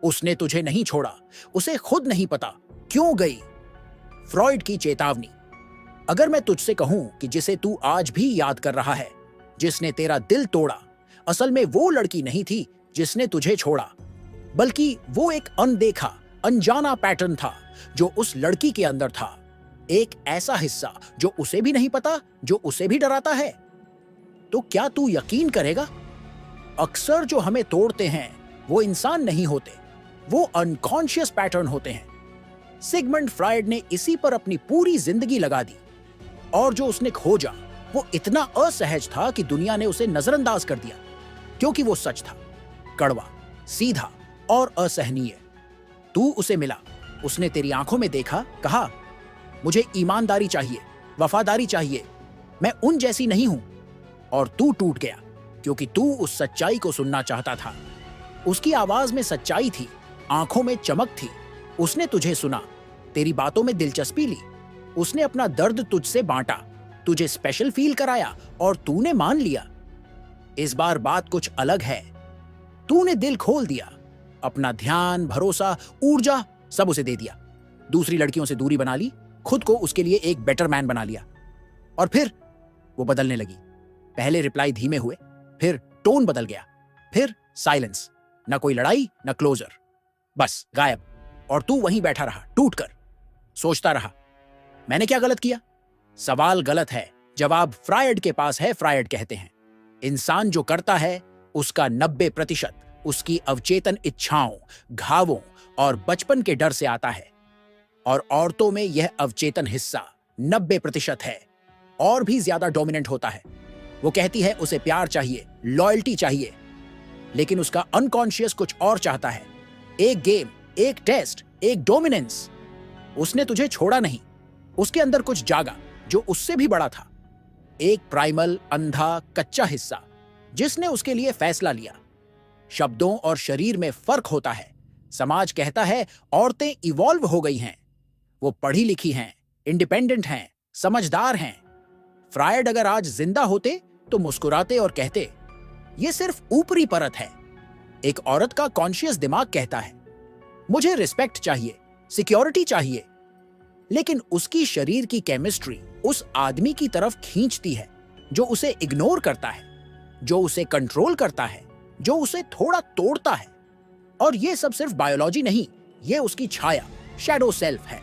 उसने तुझे नहीं छोड़ा, उसे खुद नहीं पता क्यों गई। फ्रॉइड की चेतावनी। अगर मैं तुझसे कहूं कि जिसे तू आज भी याद कर रहा है, जिसने तेरा दिल तोड़ा, असल में वो लड़की नहीं थी जिसने तुझे छोड़ा, बल्कि वो एक अनदेखा अनजाना पैटर्न था जो उस लड़की के अंदर था। एक ऐसा हिस्सा जो उसे भी नहीं पता, जो उसे भी डराता है। तो क्या तू यकीन करेगा, अक्सर जो हमें तोड़ते हैं वो इंसान नहीं होते, वो अनकॉन्शियस पैटर्न होते हैं। सिगमंड फ्रायड ने इसी पर अपनी पूरी जिंदगी लगा दी, और जो उसने खोजा वो इतना असहज था कि दुनिया ने उसे नजरअंदाज कर दिया, क्योंकि वो सच था, कड़वा, सीधा और असहनीय। तू उसे मिला, उसने तेरी आंखों में देखा, कहा मुझे ईमानदारी चाहिए, वफादारी चाहिए, मैं उन जैसी नहीं हूं। और तू टूट गया, क्योंकि तू उस सच्चाई को सुनना चाहता था। उसकी आवाज में सच्चाई थी, आंखों में चमक थी। उसने तुझे सुना, तेरी बातों में दिलचस्पी ली, उसने अपना दर्द तुझसे बांटा, तुझे स्पेशल फील कराया, और तूने मान लिया। इस बार बात कुछ अलग है। तूने दिल खोल दिया, अपना ध्यान, भरोसा, ऊर्जा सब उसे दे दिया। दूसरी लड़कियों से दूरी बना ली, खुद को उसके लिए एक बेटर मैन बना लिया। और फिर वो बदलने लगी। पहले रिप्लाई धीमे हुए, फिर टोन बदल गया, फिर साइलेंस, न कोई लड़ाई न क्लोजर, बस गायब। और तू वहीं बैठा रहा, टूटकर, सोचता रहा, मैंने क्या गलत किया? सवाल गलत है, जवाब फ्रायड के पास है। फ्रायड कहते हैं, इंसान जो करता है उसका 90% उसकी अवचेतन इच्छाओं, घावों और बचपन के डर से आता है। और औरतों में यह अवचेतन हिस्सा 90% है, और भी ज्यादा डोमिनेंट होता है। वो कहती है उसे प्यार चाहिए, लॉयल्टी चाहिए, लेकिन उसका अनकॉन्शियस कुछ और चाहता है। एक गेम, एक टेस्ट, एक डोमिनेंस। उसने तुझे छोड़ा नहीं, उसके अंदर कुछ जागा जो उससे भी बड़ा था। एक प्राइमल, अंधा, कच्चा हिस्सा जिसने उसके लिए फैसला लिया। शब्दों और शरीर में फर्क होता है। समाज कहता है औरतें इवॉल्व हो गई हैं, वो पढ़ी लिखी हैं, इंडिपेंडेंट हैं, समझदार हैं। फ्रायड अगर आज जिंदा होते तो मुस्कुराते और कहते, ये सिर्फ ऊपरी परत है। एक औरत का कॉन्शियस दिमाग कहता है, मुझे रिस्पेक्ट चाहिए, सिक्योरिटी चाहिए, लेकिन उसकी शरीर की केमिस्ट्री उस आदमी की तरफ खींचती है जो उसे इग्नोर करता है, जो उसे कंट्रोल करता है, जो उसे थोड़ा तोड़ता है। और ये सब सिर्फ बायोलॉजी नहीं, ये उसकी छाया, शैडो सेल्फ है।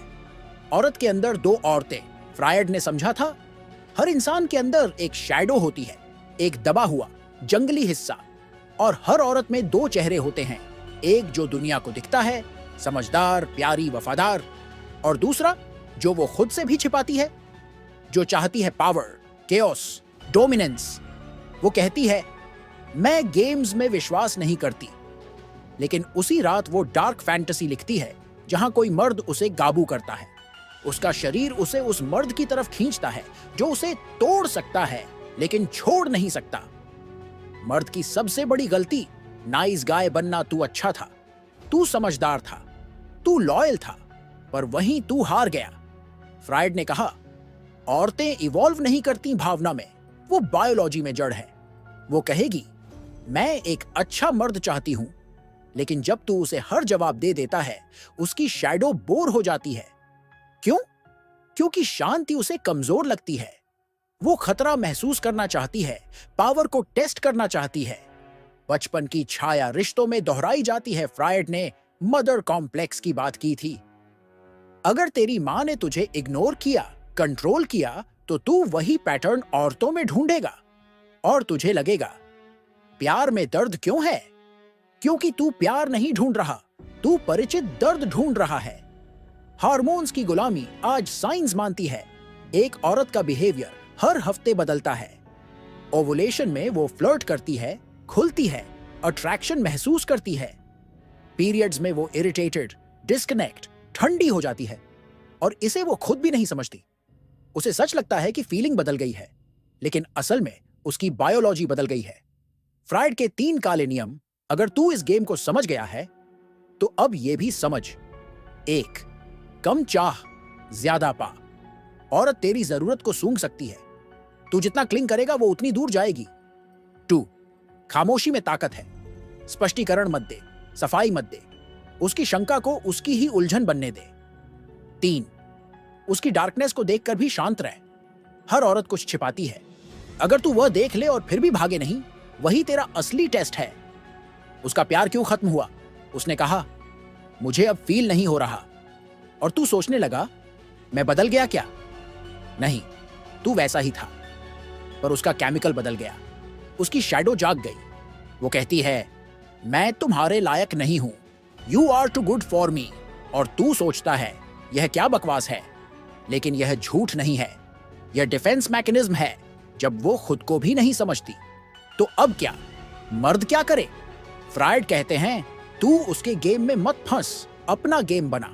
औरत के अंदर दो औरतें, फ्रायड ने समझा था। हर इंसान के अंदर एक शैडो होती है, एक दबा हुआ जंगली हिस्सा। और हर औरत में दो चेहरे होते हैं, एक जो दुनिया को दिखता है, समझदार, प्यारी, वफादार, और दूसरा जो वो खुद से भी छिपाती है, जो चाहती है पावर, केओस, डोमिनेंस। वो कहती है, मैं गेम्स में विश्वास नहीं करती, लेकिन उसी रात वो डार्क फैंटेसी लिखती है जहां कोई मर्द उसे काबू करता है। उसका शरीर उसे उस मर्द की तरफ खींचता है जो उसे तोड़ सकता है लेकिन छोड़ नहीं सकता। मर्द की सबसे बड़ी गलती, नाइस गाय बनना। तू अच्छा था, तू समझदार था, तू लॉयल था, पर वहीं तू हार गया। फ्रायड ने कहा, औरतें इवॉल्व नहीं करती भावना में, वो बायोलॉजी में जड़ है। वो कहेगी, मैं एक अच्छा मर्द चाहती हूं, लेकिन जब तू उसे हर जवाब दे देता है, उसकी शैडो बोर हो जाती है। क्यों? क्योंकि शांति उसे कमजोर लगती है। वो खतरा महसूस करना चाहती है, पावर को टेस्ट करना चाहती है। बचपन की छाया रिश्तों में दोहराई जाती है। फ्रायड ने मदर कॉम्प्लेक्स की बात की थी। अगर तेरी मां ने तुझे इग्नोर किया, कंट्रोल किया, तो तू वही पैटर्न औरतों में ढूंढेगा, और तुझे लगेगा, प्यार में दर्द क्यों है? क्योंकि तू प्यार नहीं ढूंढ रहा, तू परिचित दर्द ढूंढ रहा है। हार्मोन्स की गुलामी आज साइंस मानती है। एक औरत का बिहेवियर हर हफ्ते बदलता है। ओवुलेशन में वो फ्लर्ट करती है, खुलती है, अट्रैक्शन महसूस करती है। पीरियड्स में वो इरिटेटेड, डिस्कनेक्ट, ठंडी हो जाती है, और इसे वो खुद भी नहीं समझती। उसे सच लगता है कि फीलिंग बदल गई है, लेकिन असल में उसकी बायोलॉजी बदल गई है। फ्रायड के 3 काले नियम, अगर तू इस गेम को समझ गया है तो अब ये भी समझ। 1, कम चाह, ज्यादा पा। औरत तेरी जरूरत को सूंघ सकती है, तू जितना क्लिंग करेगा वो उतनी दूर जाएगी। 2, खामोशी में ताकत है। स्पष्टीकरण मत दे, सफाई मत दे, उसकी शंका को उसकी ही उलझन बनने दे। 3, उसकी डार्कनेस को देखकर भी शांत रह। हर औरत कुछ छिपाती है। अगर तू वह देख ले और फिर भी भागे नहीं, वही तेरा असली टेस्ट है। उसका प्यार क्यों खत्म हुआ? उसने कहा, मुझे अब फील नहीं हो रहा। और तू सोचने लगा, मैं बदल गया क्या? नहीं, तू वैसा ही था, पर उसका केमिकल बदल गया। उसकी शैडो जाग गई। वो कहती है, मैं तुम्हारे लायक नहीं हूं, you are too good for me. और तू सोचता है, यह क्या बकवास है? लेकिन यह झूठ नहीं है, यह डिफेंस मैकेनिज्म है जब वो खुद को भी नहीं समझती। तो अब क्या? मर्द क्या करे? फ्रायड कहते हैं, तू उसके गेम में मत फंस, अपना गेम बना।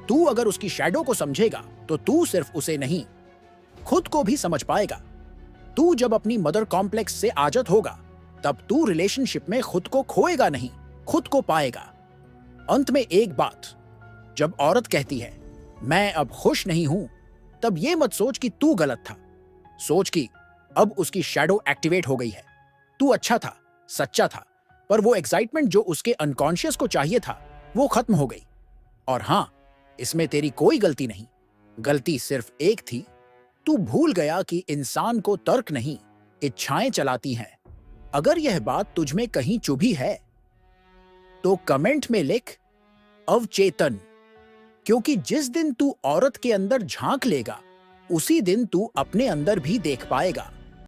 तू अगर उसकी शैडो को समझेगा तो तू सिर्फ उसे नहीं, खुद को भी समझ पाएगा। तू जब अपनी मदर कॉम्प्लेक्स से आजाद होगा, तब तू रिलेशनशिप में खुद को खोएगा नहीं, खुद को पाएगा। अंत में एक बात, जब औरत कहती है, मैं अब खुश नहीं हूं, तब ये मत सोच कि तू गलत था। सोच कि अब उसकी शैडो एक्टिवेट हो गई है। तू अच्छा था, सच्चा था, पर वो एक्साइटमेंट जो उसके अनकॉन्शियस को चाहिए था, वो खत्म हो गई। और हां, इसमें तेरी कोई गलती नहीं। गलती सिर्फ एक थी, तू भूल गया कि इंसान को तर्क नहीं, इच्छाएं चलाती हैं। अगर यह बात तुझ में कहीं चुभी है, तो कमेंट में लिख अवचेतन, क्योंकि जिस दिन तू औरत के अंदर झांक लेगा, उसी दिन तू अपने अंदर भी देख पाएगा।